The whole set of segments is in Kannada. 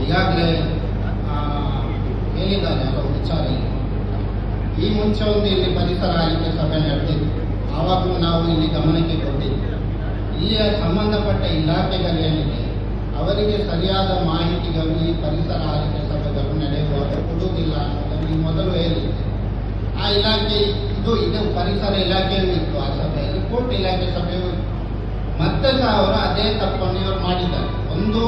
ಈಗಾಗಲೇ ಹೇಳಿದ್ದಾರೆ ಅವರ ವಿಚಾರ. ಈ ಮುಂಚೆ ಒಂದು ಇಲ್ಲಿ ಪರಿಸರ ಆಯ್ಕೆ ಸಭೆ ನಡೆದಿತ್ತು. ಆವಾಗಲೂ ನಾವು ಇಲ್ಲಿ ಗಮನಕ್ಕೆ ಕೊಟ್ಟಿದ್ದು, ಇಲ್ಲಿಯ ಸಂಬಂಧಪಟ್ಟ ಇಲಾಖೆಗಳೇನಿದೆ ಅವರಿಗೆ ಸರಿಯಾದ ಮಾಹಿತಿಗಳು ಈ ಪರಿಸರ ಆಯ್ಕೆ ಸಭೆಗಳು ನಡೆಯುವಾಗ ಕೊಡುವುದಿಲ್ಲ ಅನ್ನೋದನ್ನು ಈ ಮೊದಲು ಹೇಳಿದ್ದೆ. ಆ ಇಲಾಖೆ ಇದು ಪರಿಸರ ಇಲಾಖೆಯೂ ಇತ್ತು, ಆ ಸಭೆಯಲ್ಲಿ ಕೋರ್ಟ್ ಇಲಾಖೆ ಸಭೆಯೂ ಇತ್ತು. ಮತ್ತೆ ಸಹ ಅವರು ಅದೇ ತಪ್ಪನ್ನು ಇವರು ಮಾಡಿದ್ದಾರೆ. ಒಂದು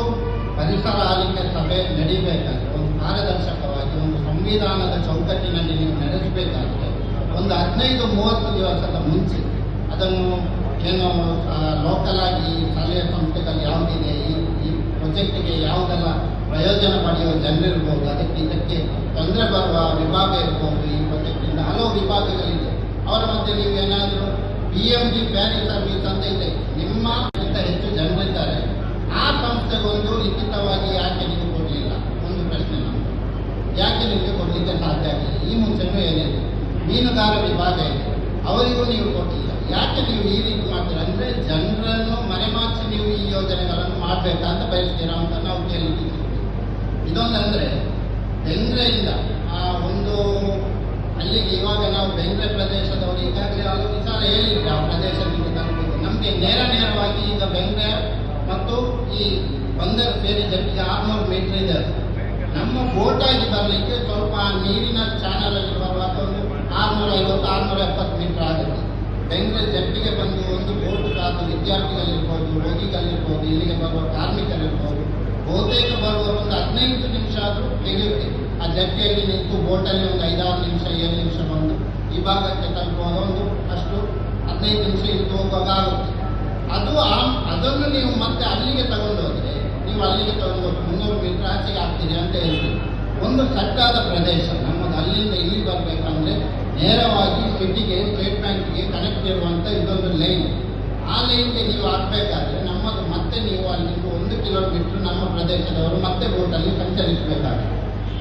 ಪರಿಸರ ಆಯ್ಕೆ ಸಭೆ ನಡೀಬೇಕಾದ್ರೆ ಒಂದು ಪಾರದರ್ಶಕವಾಗಿ ಒಂದು ಸಂವಿಧಾನದ ಚೌಕಟ್ಟಿನಲ್ಲಿ ನೀವು ನಡೆಸಬೇಕಾದ್ರೆ ಒಂದು 15-30 ದಿವಸದ ಮುಂಚೆ ಅದನ್ನು ಏನು ಲೋಕಲ್ ಆಗಿ ಸ್ಥಳೀಯ ಸಂಸ್ಥೆಗಳು ಯಾವುದಿದೆ, ಈ ಪ್ರಾಜೆಕ್ಟಿಗೆ ಯಾವುದೆಲ್ಲ ಪ್ರಯೋಜನ ಪಡೆಯುವ ಜನರಿರ್ಬೋದು, ಇದಕ್ಕೆ ತೊಂದರೆ ಬರುವ ವಿಭಾಗ ಇರ್ಬೋದು, ಈ ಪ್ರಾಜೆಕ್ಟಿಂದ ಹಲವು ವಿಭಾಗಗಳಿದೆ. ಅವರ ಮಧ್ಯೆ ನೀವು ಏನಾದರೂ PMG ಪ್ಯಾರಿ ಸರ್ವಿಸ್ ಅಂತ ಇದೆ, ನಿಮ್ಮಕ್ಕಿಂತ ಹೆಚ್ಚು ಜನರಿದ್ದಾರೆ, ಆ ಸಂಸ್ಥೆಗೊಂದು ಲಿಖಿತವಾಗಿ ಯಾಕೆ ನೀವು ಕೊಡಲಿಲ್ಲ? ಒಂದು ಪ್ರಶ್ನೆ ನಮ್ಮದು, ಯಾಕೆ ನಿಮಗೆ ಕೊಡಲಿಕ್ಕೆ ಸಾಧ್ಯ ಆಗಿಲ್ಲ? ಈ ಮುಂಚೆನೂ ಏನಿದೆ ಮೀನುಗಾರ ವಿಭಾಗ ಇದೆ, ಅವರಿಗೂ ನೀವು ಕೊಟ್ಟಿಲ್ಲ. ಯಾಕೆ ನೀವು ಈ ರೀತಿ ಮಾಡ್ತೀರಾ? ಅಂದರೆ ಜನರನ್ನು ಮರೆಮಾಚಿ ನೀವು ಈ ಯೋಜನೆಗಳನ್ನು ಮಾಡಬೇಕಂತ ಬಯಸ್ತೀರಾ ಅಂತ ನಾವು ಕೇಳಿದ್ದೀವಿ. ಇದೊಂದಂದರೆ ಬೆಂಗ್ರೆಯಿಂದ ಒಂದು ಅಲ್ಲಿಗೆ ಇವಾಗ ನಾವು ಬೆಂಗ್ರೆ ಪ್ರದೇಶದವರು ಈಗಾಗಲೇ ಹಲವು ವಿಚಾರ ಹೇಳಿದ್ರೆ ಆ ಪ್ರದೇಶದಿಂದ ತಲುಪಿದೆ. ನಮಗೆ ನೇರವಾಗಿ ಈಗ ಬೆಂಗ್ರೆ ಮತ್ತು ಈ ಬಂದರ್ ಸೇರಿ ಜಟ್ಟಿಗೆ 600 ಮೀಟರ್ ಇದೆ. ನಮ್ಮ ಬೋಟಾಗಿ ಬರಲಿಕ್ಕೆ ಸ್ವಲ್ಪ ನೀರಿನ ಚಾನಲಲ್ಲಿ ಬರುವಾಗ ಒಂದು 650-670 ಮೀಟರ್ ಆಗುತ್ತೆ. ಬೆಂಗ್ರೆ ಜಟ್ಟಿಗೆ ಬಂದು ಒಂದು ಬೋಟ್ ಕಾದು ವಿದ್ಯಾರ್ಥಿಗಳಿರ್ಬೋದು, ರೋಗಿಗಳಿರ್ಬೋದು, ಇಲ್ಲಿಗೆ ಬರುವ ಕಾರ್ಮಿಕರಿರ್ಬೋದು, ಬಹುತೇಕ ಬರುವ ಒಂದು 15 ನಿಮಿಷ ಆದರೂ ತೆಗೆಯುತ್ತೆ. ಆ ಜಟ್ಟಿಯಲ್ಲಿ ನಿಂತು ಬೋಟಲ್ಲಿ ಒಂದು 5-6 ನಿಮಿಷ 7 ನಿಮಿಷ ಬಂದು ಈ ಭಾಗಕ್ಕೆ ತಲುಪುವಾಗ ಒಂದು ಅಷ್ಟು 15 ನಿಮಿಷ ಇದ್ದು ಹೋಗುವಾಗ ಆಗುತ್ತೆ. ಅದನ್ನು ನೀವು ಮತ್ತೆ ಅಲ್ಲಿಗೆ ತಗೊಂಡು ಹೋದರೆ ನೀವು ಅಲ್ಲಿಗೆ ತಗೊಂಡು 300 ಮೀಟರ್ ಆಚೆಗೆ ಆಗ್ತೀರಿ ಅಂತ ಹೇಳ್ತೀವಿ. ಒಂದು ಸಟ್ಟಾದ ಪ್ರದೇಶ ನಮ್ಮದು. ಅಲ್ಲಿಂದ ಇಲ್ಲಿ ಬರಬೇಕಂದ್ರೆ ನೇರವಾಗಿ ಸಿಟಿಗೆ ಸ್ಟೇಟ್ ಬ್ಯಾಂಕ್ಗೆ ಕನೆಕ್ಟ್ ಇರುವಂಥ ಇದೊಂದು ಲೈನ್. ಆ ಲೈನ್ಗೆ ನೀವು ಹಾಕಬೇಕಾದ್ರೆ ನಮ್ಮದು ಮತ್ತೆ ನೀವು ಅಲ್ಲಿಂದ 1 ಕಿಲೋಮೀಟರ್ ನಮ್ಮ ಪ್ರದೇಶದವರು ಮತ್ತೆ ಬೋಟಲ್ಲಿ ಸಂಚರಿಸಬೇಕಾಗುತ್ತೆ.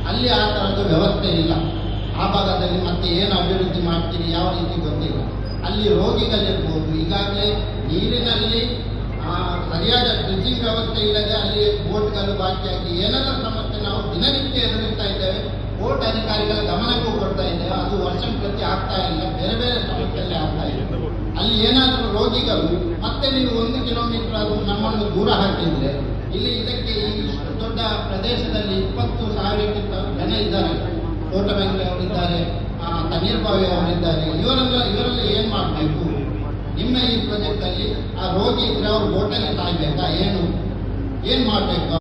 ಅಲ್ಲಿ ಆ ಥರದ ವ್ಯವಸ್ಥೆ ಇಲ್ಲ. ಆ ಭಾಗದಲ್ಲಿ ಮತ್ತೆ ಏನು ಅಭಿವೃದ್ಧಿ ಮಾಡ್ತೀರಿ ಯಾವ ರೀತಿ ಗೊತ್ತಿಲ್ಲ. ಅಲ್ಲಿ ರೋಗಿಗಳಿರ್ಬೋದು, ಈಗಾಗಲೇ ನೀರಿನಲ್ಲಿ ಸರಿಯಾದ ಡ್ರಿಜ್ಜಿಂಗ್ ವ್ಯವಸ್ಥೆ ಇಲ್ಲದೆ ಅಲ್ಲಿ ಬೋಟ್ಗಳು ಬಾಕಿಯಾಗಿ ಏನೆಲ್ಲ ಸಮಸ್ಯೆ ನಾವು ದಿನನಿತ್ಯ ಎದುರಿಸ್ತಾ ಇದ್ದೇವೆ. ಬೋಟ್ ಅಧಿಕಾರಿಗಳ ಗಮನಕ್ಕೂ ಕೊಡ್ತಾ ಇದ್ದೇವೆ. ಅದು ವರ್ಷ ಪ್ರತಿ ಆಗ್ತಾ ಇಲ್ಲ, ಬೇರೆ ಬೇರೆ ಸಮಸ್ಯೆಯಲ್ಲಿ ಆಗ್ತಾ ಇದೆ. ಅಲ್ಲಿ ಏನಾದರೂ ರೋಗಿಗಳು ಮತ್ತೆ ನೀವು 1 ಕಿಲೋಮೀಟರ್ ಅದು ನಮ್ಮನ್ನು ದೂರ ಹಾಕಿದ್ರೆ ಇಲ್ಲಿ ಇದಕ್ಕೆ ಇಷ್ಟು ದೊಡ್ಡ ಪ್ರದೇಶದಲ್ಲಿ 20,000ಕ್ಕಿಂತ ಜನ ಇದ್ದಾರೆ. ತೋಟಬೆಂಗ್ರೆ ಅವರಿದ್ದಾರೆ, ತಣ್ಣೀರ್ಬಾವಿ ಅವರಿದ್ದಾರೆ. ಇವರೆಲ್ಲ ಏನು ಮಾಡಬೇಕು? ನಿಮ್ಮ ಈ ಪ್ರಾಜೆಕ್ಟಲ್ಲಿ ಆ ರೋಗಿ ಇದ್ರೆ ಅವ್ರು ಬೋಟಲ್ಲಿ ಸಾಯ್ಬೇಕಾ? ಏನು ಮಾಡಬೇಕು?